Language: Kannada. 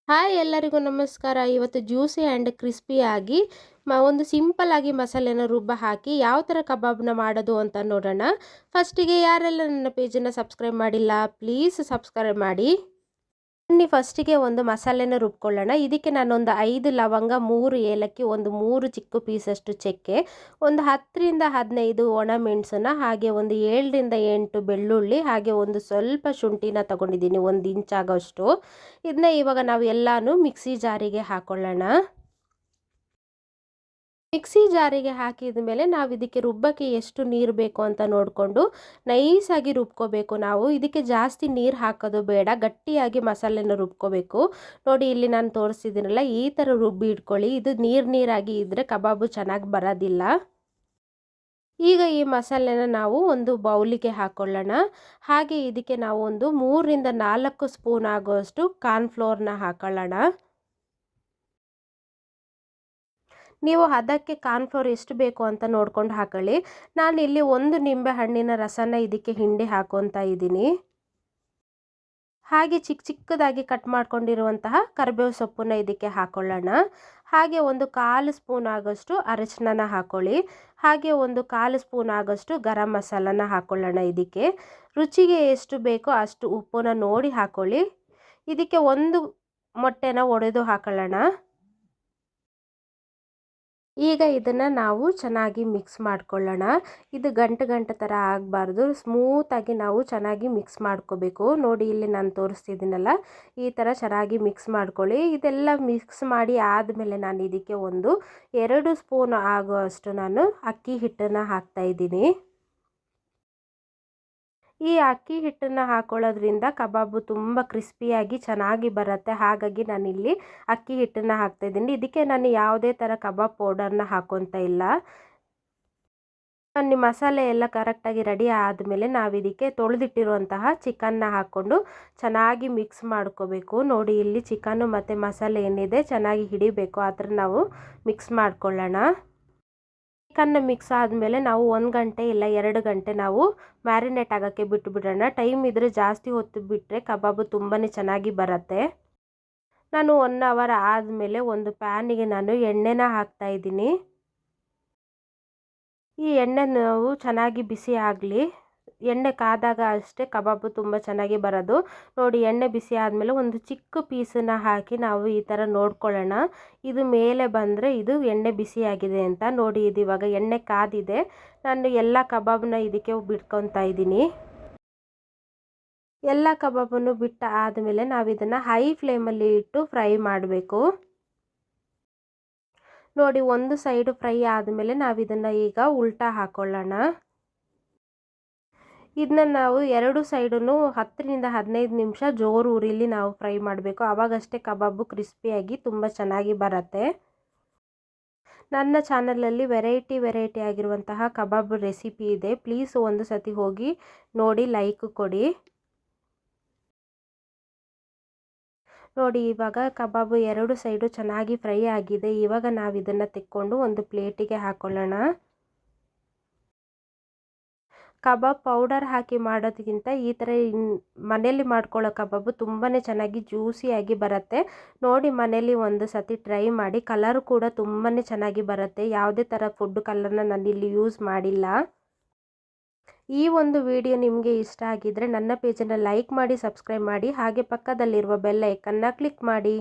ಹಾಯ್ ಎಲ್ಲರಿಗೂ ನಮಸ್ಕಾರ. ಇವತ್ತು ಜ್ಯೂಸಿ ಆ್ಯಂಡ್ ಕ್ರಿಸ್ಪಿಯಾಗಿ ಒಂದು ಸಿಂಪಲ್ ಆಗಿ ಮಸಾಲೆನ ರುಬ್ಬ ಹಾಕಿ ಯಾವ ಥರ ಕಬಾಬ್ನ ಮಾಡೋದು ಅಂತ ನೋಡೋಣ. ಫಸ್ಟಿಗೆ ಯಾರೆಲ್ಲ ನನ್ನ ಪೇಜನ್ನು ಸಬ್ಸ್ಕ್ರೈಬ್ ಮಾಡಿಲ್ಲ ಪ್ಲೀಸ್ ಸಬ್ಸ್ಕ್ರೈಬ್ ಮಾಡಿ. ಬನ್ನಿ ಫಸ್ಟಿಗೆ ಒಂದು ಮಸಾಲೆನ ರುಬ್ಕೊಳ್ಳೋಣ. ಇದಕ್ಕೆ ನಾನೊಂದು 5 ಲವಂಗ, 3 ಏಲಕ್ಕಿ, ಒಂದು 3 ಚಿಕ್ಕ ಪೀಸಷ್ಟು ಚಕ್ಕೆ, ಒಂದು 10 ರಿಂದ 15 ಒಣಮೆಣಸನ್ನ, ಹಾಗೆ ಒಂದು 7 ರಿಂದ 8 ಬೆಳ್ಳುಳ್ಳಿ, ಹಾಗೆ ಒಂದು ಸ್ವಲ್ಪ ಶುಂಠಿನ ತಗೊಂಡಿದ್ದೀನಿ, 1 ಇಂಚ್ ಆಗೋಷ್ಟು. ಇದನ್ನ ಇವಾಗ ನಾವು ಎಲ್ಲಾನು ಮಿಕ್ಸಿ ಜಾರಿಗೆ ಹಾಕೊಳ್ಳೋಣ. ಮಿಕ್ಸಿ ಜಾರಿಗೆ ಹಾಕಿದ ಮೇಲೆ ನಾವು ಇದಕ್ಕೆ ರುಬ್ಬಕ್ಕೆ ಎಷ್ಟು ನೀರು ಬೇಕು ಅಂತ ನೋಡಿಕೊಂಡು ನೈಸಾಗಿ ರುಬ್ಕೋಬೇಕು. ನಾವು ಇದಕ್ಕೆ ಜಾಸ್ತಿ ನೀರು ಹಾಕೋದು ಬೇಡ, ಗಟ್ಟಿಯಾಗಿ ಮಸಾಲೆನ ರುಬ್ಕೋಬೇಕು. ನೋಡಿ ಇಲ್ಲಿ ನಾನು ತೋರಿಸ್ತಿದ್ದೀನಲ್ಲ, ಈ ಥರ ರುಬ್ಬಿ ಇಟ್ಕೊಳ್ಳಿ. ಇದು ನೀರಾಗಿ ಇದ್ದರೆ ಕಬಾಬು ಚೆನ್ನಾಗಿ ಬರೋದಿಲ್ಲ. ಈಗ ಈ ಮಸಾಲೆನ ನಾವು ಒಂದು ಬೌಲಿಗೆ ಹಾಕೊಳ್ಳೋಣ. ಹಾಗೆ ಇದಕ್ಕೆ ನಾವು ಒಂದು 3 ರಿಂದ 4 ಸ್ಪೂನ್ ಆಗುವಷ್ಟು ಕಾರ್ನ್ಫ್ಲೋರ್ನ ಹಾಕೊಳ್ಳೋಣ. ನೀವು ಅದಕ್ಕೆ ಕಾರ್ನ್ಫ್ಲೋರ್ ಎಷ್ಟು ಬೇಕು ಅಂತ ನೋಡ್ಕೊಂಡು ಹಾಕೊಳ್ಳಿ. ನಾನಿಲ್ಲಿ 1 ನಿಂಬೆ ಹಣ್ಣಿನ ರಸನ ಇದಕ್ಕೆ ಹಿಂಡಿ ಹಾಕೊತಾ ಇದ್ದೀನಿ. ಹಾಗೆ ಚಿಕ್ಕದಾಗಿ ಕಟ್ ಮಾಡ್ಕೊಂಡಿರುವಂತಹ ಕರಿಬೇವು ಸೊಪ್ಪನ್ನ ಇದಕ್ಕೆ ಹಾಕೊಳ್ಳೋಣ. ಹಾಗೆ ಒಂದು 1/4 ಸ್ಪೂನ್ ಆಗೋಷ್ಟು ಅರಿಶಿನ ಹಾಕೊಳ್ಳಿ. ಹಾಗೆ ಒಂದು 1/4 ಸ್ಪೂನ್ ಆಗೋಷ್ಟು ಗರಂ ಮಸಾಲನ ಹಾಕೊಳ್ಳೋಣ. ಇದಕ್ಕೆ ರುಚಿಗೆ ಎಷ್ಟು ಬೇಕೋ ಅಷ್ಟು ಉಪ್ಪನ್ನ ನೋಡಿ ಹಾಕೊಳ್ಳಿ. ಇದಕ್ಕೆ ಒಂದು ಮೊಟ್ಟೆನ ಒಡೆದು ಹಾಕೊಳ್ಳೋಣ. ಈಗ ಇದನ್ನು ನಾವು ಚೆನ್ನಾಗಿ ಮಿಕ್ಸ್ ಮಾಡ್ಕೊಳ್ಳೋಣ. ಇದು ಗಂಟು ಥರ ಆಗಬಾರ್ದು, ಸ್ಮೂತಾಗಿ ನಾವು ಚೆನ್ನಾಗಿ ಮಿಕ್ಸ್ ಮಾಡ್ಕೋಬೇಕು. ನೋಡಿ ಇಲ್ಲಿ ನಾನು ತೋರಿಸ್ತಿದ್ದೀನಲ್ಲ, ಈ ಥರ ಚೆನ್ನಾಗಿ ಮಿಕ್ಸ್ ಮಾಡ್ಕೊಳ್ಳಿ. ಇದೆಲ್ಲ ಮಿಕ್ಸ್ ಮಾಡಿ ಆದಮೇಲೆ ನಾನು ಇದಕ್ಕೆ ಒಂದು 2 ಸ್ಪೂನ್ ಆಗುವಷ್ಟು ನಾನು ಅಕ್ಕಿ ಹಿಟ್ಟನ್ನು ಹಾಕ್ತಾಯಿದ್ದೀನಿ. ಈ ಅಕ್ಕಿ ಹಿಟ್ಟನ್ನು ಹಾಕೊಳ್ಳೋದ್ರಿಂದ ಕಬಾಬು ತುಂಬ ಕ್ರಿಸ್ಪಿಯಾಗಿ ಚೆನ್ನಾಗಿ ಬರುತ್ತೆ. ಹಾಗಾಗಿ ನಾನಿಲ್ಲಿ ಅಕ್ಕಿ ಹಿಟ್ಟನ್ನು ಹಾಕ್ತಾಯಿದ್ದೀನಿ. ಇದಕ್ಕೆ ನಾನು ಯಾವುದೇ ಥರ ಕಬಾಬ್ ಪೌಡರ್ನ ಹಾಕೊತಾ ಇಲ್ಲ. ಮಸಾಲೆ ಎಲ್ಲ ಕರೆಕ್ಟಾಗಿ ರೆಡಿ ಆದಮೇಲೆ ನಾವು ಇದಕ್ಕೆ ತೊಳೆದಿಟ್ಟಿರುವಂತಹ ಚಿಕನ್ನ ಹಾಕ್ಕೊಂಡು ಚೆನ್ನಾಗಿ ಮಿಕ್ಸ್ ಮಾಡ್ಕೋಬೇಕು. ನೋಡಿ ಇಲ್ಲಿ ಚಿಕನ್ನು ಮತ್ತು ಮಸಾಲೆ ಏನಿದೆ ಚೆನ್ನಾಗಿ ಹಿಡಿಬೇಕು, ಆ ಥರ ನಾವು ಮಿಕ್ಸ್ ಮಾಡ್ಕೊಳ್ಳೋಣ. ಚಿಕನ್ನ ಮಿಕ್ಸ್ ಆದಮೇಲೆ ನಾವು 1 ಗಂಟೆ ಇಲ್ಲ 2 ಗಂಟೆ ನಾವು ಮ್ಯಾರಿನೇಟ್ ಆಗೋಕ್ಕೆ ಬಿಟ್ಟುಬಿಡೋಣ. ಟೈಮ್ ಇದ್ದರೆ ಜಾಸ್ತಿ ಹೊತ್ತು ಬಿಟ್ಟರೆ ಕಬಾಬು ತುಂಬಾ ಚೆನ್ನಾಗಿ ಬರುತ್ತೆ. ನಾನು 1 ಅವರ್ ಆದಮೇಲೆ ಒಂದು ಪ್ಯಾನಿಗೆ ನಾನು ಎಣ್ಣೆನ ಹಾಕ್ತಾಯಿದ್ದೀನಿ. ಈ ಎಣ್ಣೆ ನಾವು ಚೆನ್ನಾಗಿ ಬಿಸಿ ಆಗಲಿ. ಎಣ್ಣೆ ಕಾದಾಗ ಅಷ್ಟೇ ಕಬಾಬು ತುಂಬ ಚೆನ್ನಾಗಿ ಬರೋದು. ನೋಡಿ ಎಣ್ಣೆ ಬಿಸಿ ಆದಮೇಲೆ ಒಂದು ಚಿಕ್ಕ ಪೀಸನ್ನು ಹಾಕಿ ನಾವು ಈ ಥರ ನೋಡ್ಕೊಳ್ಳೋಣ. ಇದು ಮೇಲೆ ಬಂದರೆ ಇದು ಎಣ್ಣೆ ಬಿಸಿಯಾಗಿದೆ ಅಂತ. ನೋಡಿ ಇದು ಇವಾಗ ಎಣ್ಣೆ ಕಾದಿದೆ. ನಾನು ಎಲ್ಲ ಕಬಾಬನ್ನ ಇದಕ್ಕೆ ಬಿಟ್ಕೊತಾ ಇದ್ದೀನಿ. ಎಲ್ಲ ಕಬಾಬನ್ನು ಬಿಟ್ಟ ಆದಮೇಲೆ ನಾವು ಇದನ್ನು ಹೈ ಫ್ಲೇಮಲ್ಲಿ ಇಟ್ಟು ಫ್ರೈ ಮಾಡಬೇಕು. ನೋಡಿ ಒಂದು ಸೈಡು ಫ್ರೈ ಆದಮೇಲೆ ನಾವು ಇದನ್ನು ಈಗ ಉಲ್ಟಾ ಹಾಕೊಳ್ಳೋಣ. ಇದನ್ನ ನಾವು 2 ಸೈಡನ್ನು 10 ರಿಂದ 15 ನಿಮಿಷ ಜೋರು ಉರಿಲಿ ನಾವು ಫ್ರೈ ಮಾಡಬೇಕು. ಆವಾಗಷ್ಟೇ ಕಬಾಬು ಕ್ರಿಸ್ಪಿಯಾಗಿ ತುಂಬ ಚೆನ್ನಾಗಿ ಬರುತ್ತೆ. ನನ್ನ ಚಾನಲಲ್ಲಿ ವೆರೈಟಿ ಆಗಿರುವಂತಹ ಕಬಾಬ್ ರೆಸಿಪಿ ಇದೆ. ಪ್ಲೀಸ್ ಒಂದು ಸತಿ ಹೋಗಿ ನೋಡಿ, ಲೈಕ್ ಕೊಡಿ. ನೋಡಿ ಇವಾಗ ಕಬಾಬು 2 ಸೈಡು ಚೆನ್ನಾಗಿ ಫ್ರೈ ಆಗಿದೆ. ಇವಾಗ ನಾವು ಇದನ್ನು ತೆಕ್ಕೊಂಡು ಒಂದು ಪ್ಲೇಟಿಗೆ ಹಾಕೊಳ್ಳೋಣ. ಕಬಾಬ್ ಪೌಡರ್ ಹಾಕಿ ಮಾಡೋದಕ್ಕಿಂತ ಈ ಥರ ಮನೆಯಲ್ಲಿ ಮಾಡ್ಕೊಳ್ಳೋ ಕಬಾಬು ತುಂಬಾ ಚೆನ್ನಾಗಿ ಜ್ಯೂಸಿಯಾಗಿ ಬರುತ್ತೆ. ನೋಡಿ ಮನೇಲಿ ಒಂದು ಸತಿ ಟ್ರೈ ಮಾಡಿ. ಕಲರ್ ಕೂಡ ತುಂಬಾ ಚೆನ್ನಾಗಿ ಬರುತ್ತೆ. ಯಾವುದೇ ಥರ ಫುಡ್ ಕಲರ್ನ ನಾನಿಲ್ಲಿ ಯೂಸ್ ಮಾಡಿಲ್ಲ. ಈ ಒಂದು ವಿಡಿಯೋ ನಿಮಗೆ ಇಷ್ಟ ಆಗಿದ್ದರೆ ನನ್ನ ಪೇಜನ್ನು ಲೈಕ್ ಮಾಡಿ, ಸಬ್ಸ್ಕ್ರೈಬ್ ಮಾಡಿ, ಹಾಗೆ ಪಕ್ಕದಲ್ಲಿರುವ ಬೆಲ್ ಐಕನ್ನ ಕ್ಲಿಕ್ ಮಾಡಿ.